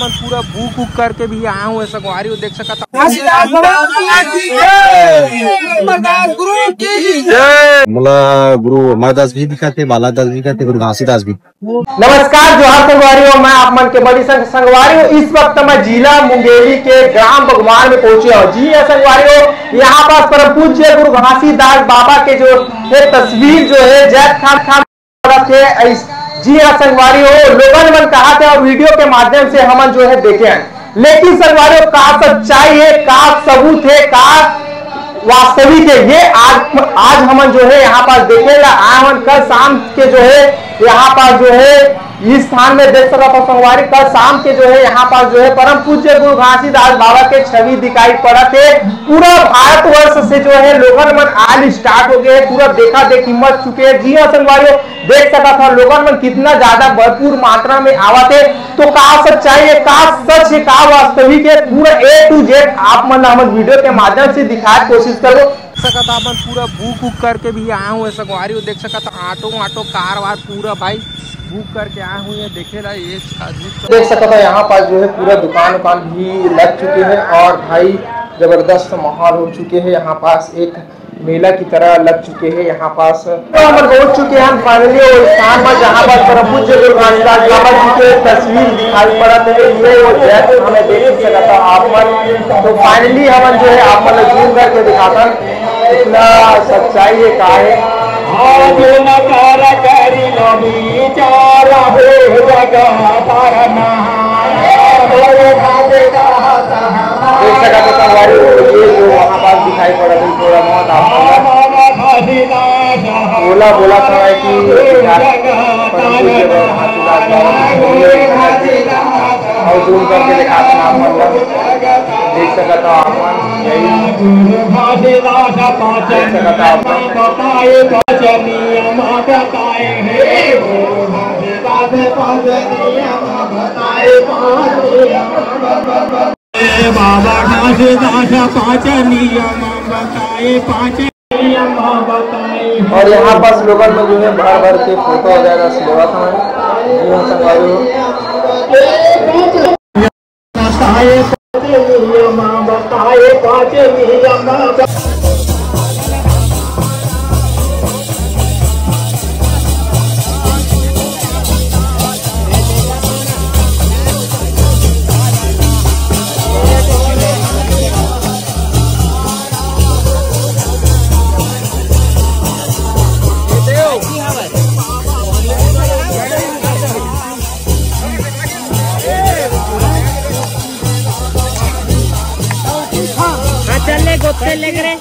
पूरा भूख उक करके भी आया हूँ संगवारी देख सकता। मला गुरु अमरदास भी दिखाते, बालादास भी दिखाते, गुरु घासीदास भी। नमस्कार जोहार संगवारी हो, मैं आप मन के बड़ी संगवारी हो। इस वक्त मैं जिला मुंगेली के ग्राम बगवान में पहुंचे हो। जी हाँ संगवारी हो, यहाँ पास परम पूज्य गुरु घासीदास बाबा के जो है तस्वीर जो है जैत खान थे। जी हाँ संगवारी हो, लोगों ने कहा था और वीडियो के माध्यम से हम जो है देखे हैं, लेकिन संगवारी हो का सच्चाई है, का सबूत है, का वास्तविक है, ये आज हम जो है यहाँ पास देखेगा। आवन कल शाम के जो है यहाँ पास जो है इस स्थान में देख सकता था संगवारी। कल शाम के जो है यहाँ पास जो है परम पूज्य गुरु घासीदास बाबा के छवि दिखाई पड़ा थे। पूरा भारतवर्ष से जो है लोगन मन आल स्टार्ट हो गए, पूरा देखा देखी मच चुके हैं। जी हाँ संगवारी देख सका था लोगन मन कितना ज्यादा भरपूर मात्रा में आवा थे। तो का सच्चाई है, का सच है, का वास्तविक है, पूरा A to Z आप मन हम वीडियो के माध्यम से दिखाने कोशिश करो सकता। अपन पूरा भूख उक करके भी आया हूँ संगवारी देख सकता। ऑटो कार वार पूरा भाई बुक करके आया हूँ, ये देखेला ये देख सकता था। यहाँ पास जो है पूरा दुकान भी लग चुके हैं और भाई जबरदस्त माहौल हो चुके हैं। यहाँ पास एक मेला की तरह लग चुके हैं। यहाँ पास तो हम पहुंच चुके हैं फाइनली वो स्थान पर जहाँ पर परम पूज्य गुरु घासीदास बाबा जी के तस्वीर दिखाई पड़ा थे। ये वो जैसे हमें देख सकता था आप मन। तो फाइनली हम जो है आप मन जूम करके दिखाता इतना सच्चाई है का है। देख सका तो संगवारी ये जो वहाँ पास दिखाई पड़ा था थोड़ा बहुत बोला बोला समय की और जूम करके दिखाता नाम मतलब देख सका था आप देख सका था आप बाबा घासीदास पाँच नियम बताए, पाँच नियम बताए। और यहाँ पास लोगों में जो है भर भर के फोटो वगैरह लेवा था। जी हाँ संगवारी बताए पाँच नियम। ले करे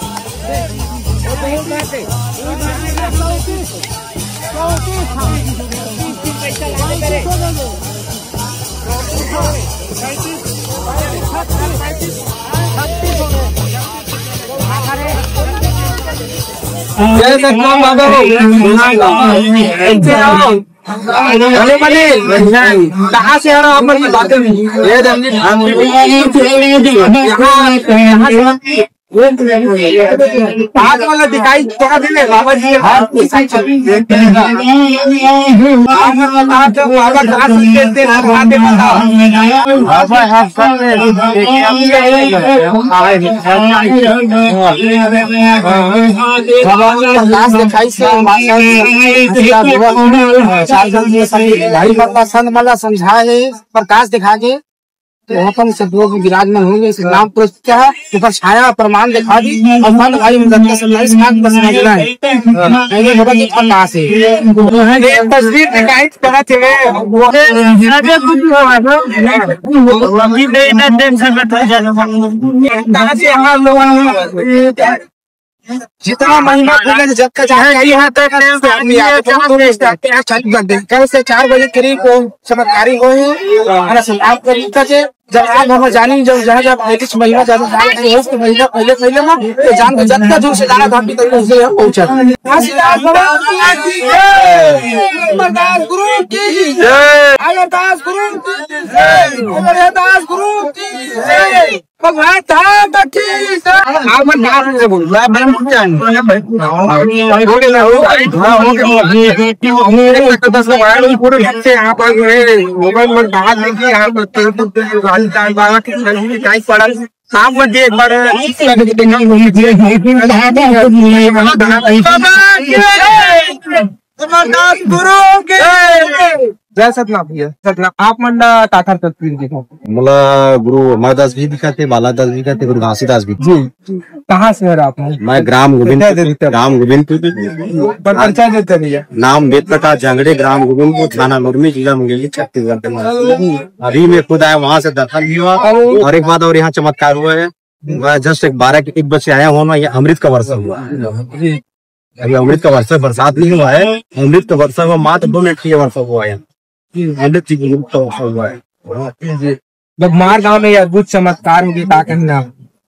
कहाँ से आ रहा हूँ बातें आज वाला दिखाई थोड़ा देने बाबा जी बाबा कहाँ से देते दिखाई समझाए प्रकाश दिखा के अपन सब लोग विराजमान होंगे। इस नाम पुरुष क्या है ऊपर छाया प्रमाण दिखा दी और मन भाई इस नाम बस समझना है कहाँ से तस्वीर दिखाई पड़ा थे कहाँ से यहाँ लोग जितना महीना खुले जब का चाहे यहाँ तक कल से 4 बजे करीब चमत्कारी हो जब आज हम जानी जब जहाँ जब 35 महीना ज्यादा महीना पहले पहले जान जब दूर से जाना था पहुंचा गुरु जय सतनाम भैया सतनाम आप मंडा ताथर तस्वीर देखो मला गुरु अमरदास भी दिखाते, बालादास भी दिखाते, गुरु घासीदास भी। कहाँ से है आप? मैं ग्राम गोविंदपुर पर परिचय देते भैया। नाम वेद प्रकाश झांगड़े, ग्राम गोविंदपुर, थाना मुरमी, जिला मुंगेली, छत्तीसगढ़। अभी मैं खुद आया, वहाँ से दर्शन भी हुआ। और एक बात और यहाँ चमत्कार हुआ है, मैं जस्ट 1 बजे आया हूँ, ये अमृत का वर्षा हुआ। अभी अमृत का वर्षा, बरसात नहीं हुआ है, अमृत का वर्षा हुआ, मात्र 2 मिनट की वर्षा हुआ है। अमृत का वर्षा हुआ है। बगमार गांव में अद्भुत चमत्कार होगी का कहना?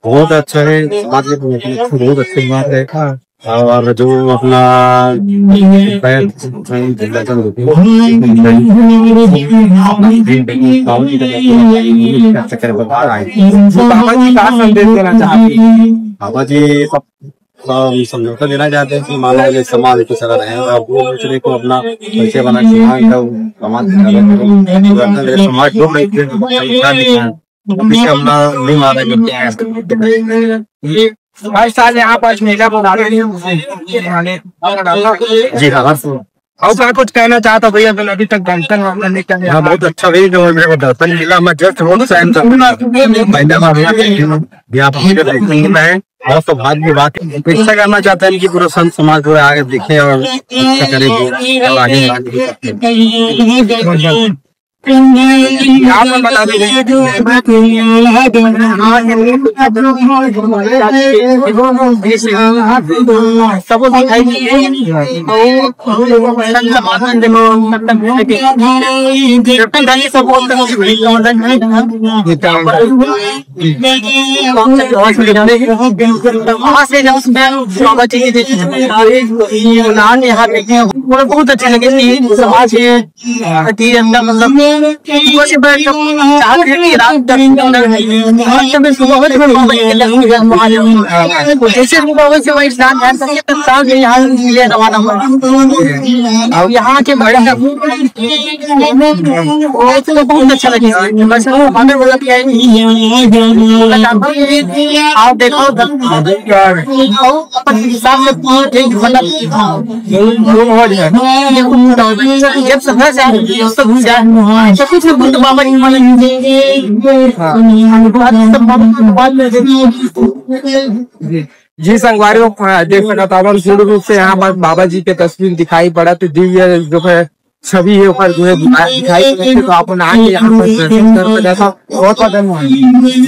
बहुत अच्छा है, बहुत अच्छी बात है। और जो अपना बाबा जी का संदेश देना चाहती? बाबा जी समझौता देना चाहते हैं कि मानो ये समाज की तरह रहे, आप वो दूसरे को अपना परिचय बना समाज नहीं मारा भाई साल यहाँ पर मेला बना रहे जी हाँ। और क्या कुछ कहना चाहता भैया? अभी तक दर्शन हाँ बहुत अच्छा भी जो मेरे को दर्शन मिला। मैं जस्ट बहुत सौभाग्य की बात है। अपेक्षा करना चाहते हैं कि पूरा संत समाज पूरा आगे दिखे और अच्छा करेगी और आगे बता सब बहुत अच्छे लगे समाज मतलब और यहाँ के बड़े बहुत अच्छा लगे। आप देखो जब सफर से कुछ बाबा जी संगवारियों देख सकता शुरू रूप से यहाँ पर बाबा जी के तस्वीर दिखाई पड़ा, तो दिव्य जो है छवि है ऊपर जो है दिखाई तो आप यहाँ पर बहुत धन्यवाद।